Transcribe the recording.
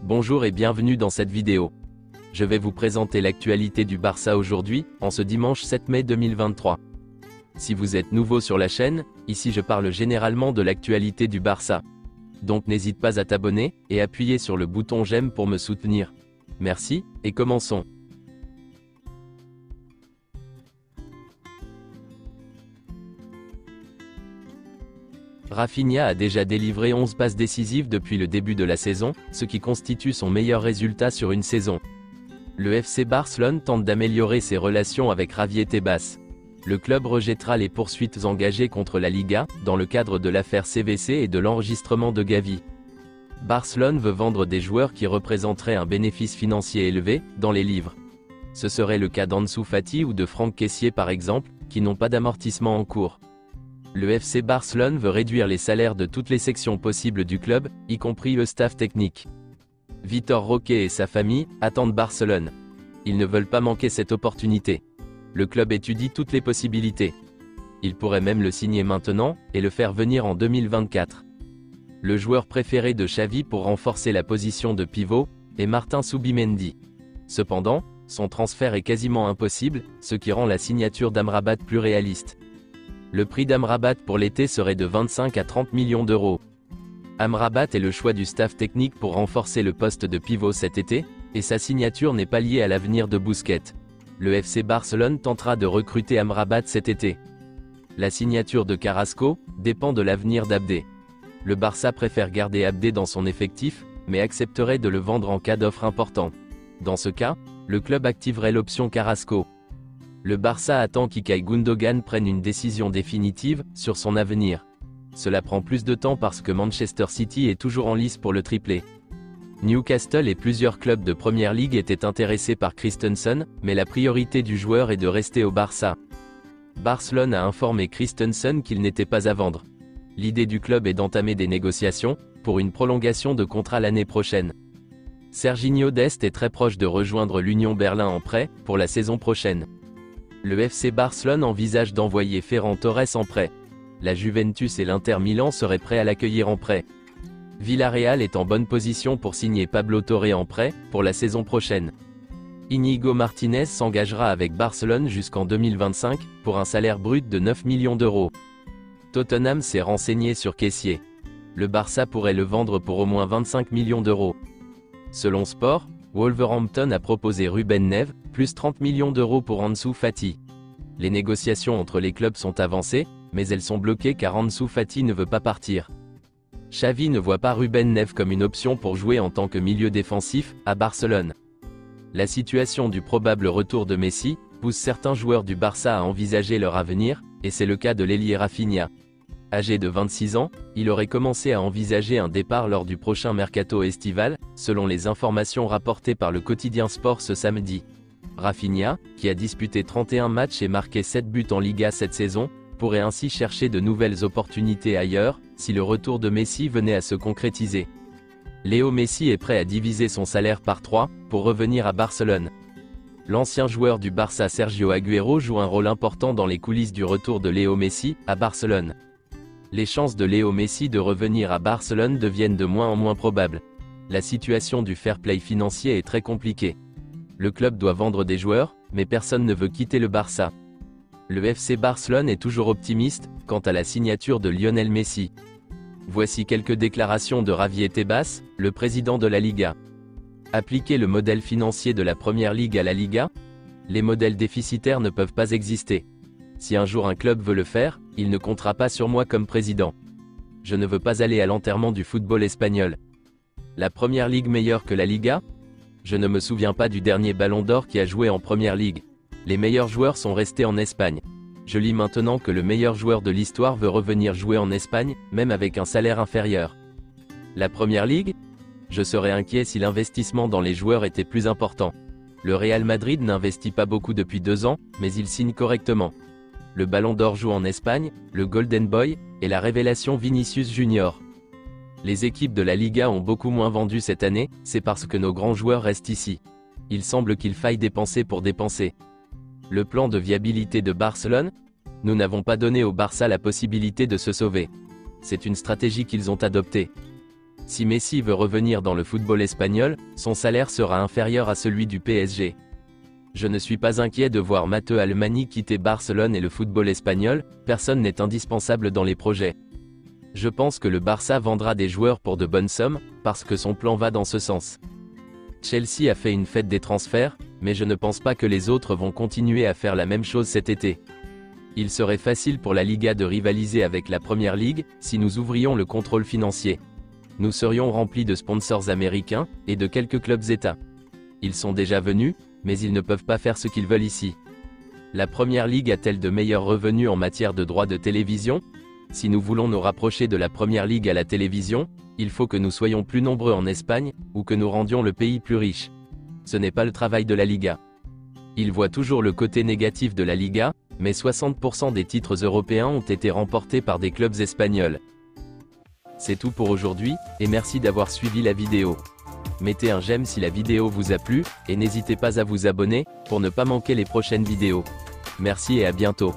Bonjour et bienvenue dans cette vidéo. Je vais vous présenter l'actualité du Barça aujourd'hui, en ce dimanche 7 mai 2023. Si vous êtes nouveau sur la chaîne, ici je parle généralement de l'actualité du Barça. Donc n'hésite pas à t'abonner, et appuyer sur le bouton j'aime pour me soutenir. Merci, et commençons. Rafinha a déjà délivré 11 passes décisives depuis le début de la saison, ce qui constitue son meilleur résultat sur une saison. Le FC Barcelone tente d'améliorer ses relations avec Javier Tebas. Le club rejettera les poursuites engagées contre la Liga, dans le cadre de l'affaire CVC et de l'enregistrement de Gavi. Barcelone veut vendre des joueurs qui représenteraient un bénéfice financier élevé, dans les livres. Ce serait le cas d'Ansu Fati ou de Franck Kessié par exemple, qui n'ont pas d'amortissement en cours. Le FC Barcelone veut réduire les salaires de toutes les sections possibles du club, y compris le staff technique. Vitor Roque et sa famille attendent Barcelone. Ils ne veulent pas manquer cette opportunité. Le club étudie toutes les possibilités. Il pourrait même le signer maintenant, et le faire venir en 2024. Le joueur préféré de Xavi pour renforcer la position de pivot est Martin Zubimendi. Cependant, son transfert est quasiment impossible, ce qui rend la signature d'Amrabat plus réaliste. Le prix d'Amrabat pour l'été serait de 25 à 30 millions d'euros. Amrabat est le choix du staff technique pour renforcer le poste de pivot cet été, et sa signature n'est pas liée à l'avenir de Busquets. Le FC Barcelone tentera de recruter Amrabat cet été. La signature de Carrasco dépend de l'avenir d'Abdé. Le Barça préfère garder Abdé dans son effectif, mais accepterait de le vendre en cas d'offre importante. Dans ce cas, le club activerait l'option Carrasco. Le Barça attend qu'Ilkay Gundogan prenne une décision définitive sur son avenir. Cela prend plus de temps parce que Manchester City est toujours en lice pour le triplé. Newcastle et plusieurs clubs de Première Ligue étaient intéressés par Christensen, mais la priorité du joueur est de rester au Barça. Barcelone a informé Christensen qu'il n'était pas à vendre. L'idée du club est d'entamer des négociations pour une prolongation de contrat l'année prochaine. Serginho Dest est très proche de rejoindre l'Union Berlin en prêt pour la saison prochaine. Le FC Barcelone envisage d'envoyer Ferran Torres en prêt. La Juventus et l'Inter Milan seraient prêts à l'accueillir en prêt. Villarreal est en bonne position pour signer Pablo Torre en prêt pour la saison prochaine. Íñigo Martínez s'engagera avec Barcelone jusqu'en 2025 pour un salaire brut de 9 millions d'euros. Tottenham s'est renseigné sur Kessié. Le Barça pourrait le vendre pour au moins 25 millions d'euros. Selon Sport, Wolverhampton a proposé Ruben Neves, plus 30 millions d'euros pour Ansu Fati. Les négociations entre les clubs sont avancées, mais elles sont bloquées car Ansu Fati ne veut pas partir. Xavi ne voit pas Ruben Neves comme une option pour jouer en tant que milieu défensif, à Barcelone. La situation du probable retour de Messi pousse certains joueurs du Barça à envisager leur avenir, et c'est le cas de l'ailier Rafinha. Âgé de 26 ans, il aurait commencé à envisager un départ lors du prochain mercato estival, selon les informations rapportées par le quotidien Sport ce samedi. Rafinha, qui a disputé 31 matchs et marqué 7 buts en Liga cette saison, pourrait ainsi chercher de nouvelles opportunités ailleurs, si le retour de Messi venait à se concrétiser. Léo Messi est prêt à diviser son salaire par 3, pour revenir à Barcelone. L'ancien joueur du Barça Sergio Agüero joue un rôle important dans les coulisses du retour de Léo Messi, à Barcelone. Les chances de Léo Messi de revenir à Barcelone deviennent de moins en moins probables. La situation du fair play financier est très compliquée. Le club doit vendre des joueurs, mais personne ne veut quitter le Barça. Le FC Barcelone est toujours optimiste quant à la signature de Lionel Messi. Voici quelques déclarations de Javier Tebas, le président de la Liga. Appliquer le modèle financier de la Première Ligue à la Liga? Les modèles déficitaires ne peuvent pas exister. Si un jour un club veut le faire, il ne comptera pas sur moi comme président. Je ne veux pas aller à l'enterrement du football espagnol. La Première Ligue meilleure que la Liga? Je ne me souviens pas du dernier Ballon d'Or qui a joué en Première Ligue. Les meilleurs joueurs sont restés en Espagne. Je lis maintenant que le meilleur joueur de l'histoire veut revenir jouer en Espagne, même avec un salaire inférieur. La Première Ligue? Je serais inquiet si l'investissement dans les joueurs était plus important. Le Real Madrid n'investit pas beaucoup depuis 2 ans, mais il signe correctement. Le Ballon d'Or joue en Espagne, le Golden Boy, et la révélation Vinicius Junior. Les équipes de la Liga ont beaucoup moins vendu cette année, c'est parce que nos grands joueurs restent ici. Il semble qu'il faille dépenser pour dépenser. Le plan de viabilité de Barcelone? Nous n'avons pas donné au Barça la possibilité de se sauver. C'est une stratégie qu'ils ont adoptée. Si Messi veut revenir dans le football espagnol, son salaire sera inférieur à celui du PSG. Je ne suis pas inquiet de voir Matteo Alemany quitter Barcelone et le football espagnol, personne n'est indispensable dans les projets. Je pense que le Barça vendra des joueurs pour de bonnes sommes, parce que son plan va dans ce sens. Chelsea a fait une fête des transferts, mais je ne pense pas que les autres vont continuer à faire la même chose cet été. Il serait facile pour la Liga de rivaliser avec la Première Ligue, si nous ouvrions le contrôle financier. Nous serions remplis de sponsors américains, et de quelques clubs États. Ils sont déjà venus, mais ils ne peuvent pas faire ce qu'ils veulent ici. La Première Ligue a-t-elle de meilleurs revenus en matière de droits de télévision? Si nous voulons nous rapprocher de la Première Ligue à la télévision, il faut que nous soyons plus nombreux en Espagne, ou que nous rendions le pays plus riche. Ce n'est pas le travail de la Liga. Ils voient toujours le côté négatif de la Liga, mais 60% des titres européens ont été remportés par des clubs espagnols. C'est tout pour aujourd'hui, et merci d'avoir suivi la vidéo. Mettez un j'aime si la vidéo vous a plu, et n'hésitez pas à vous abonner, pour ne pas manquer les prochaines vidéos. Merci et à bientôt.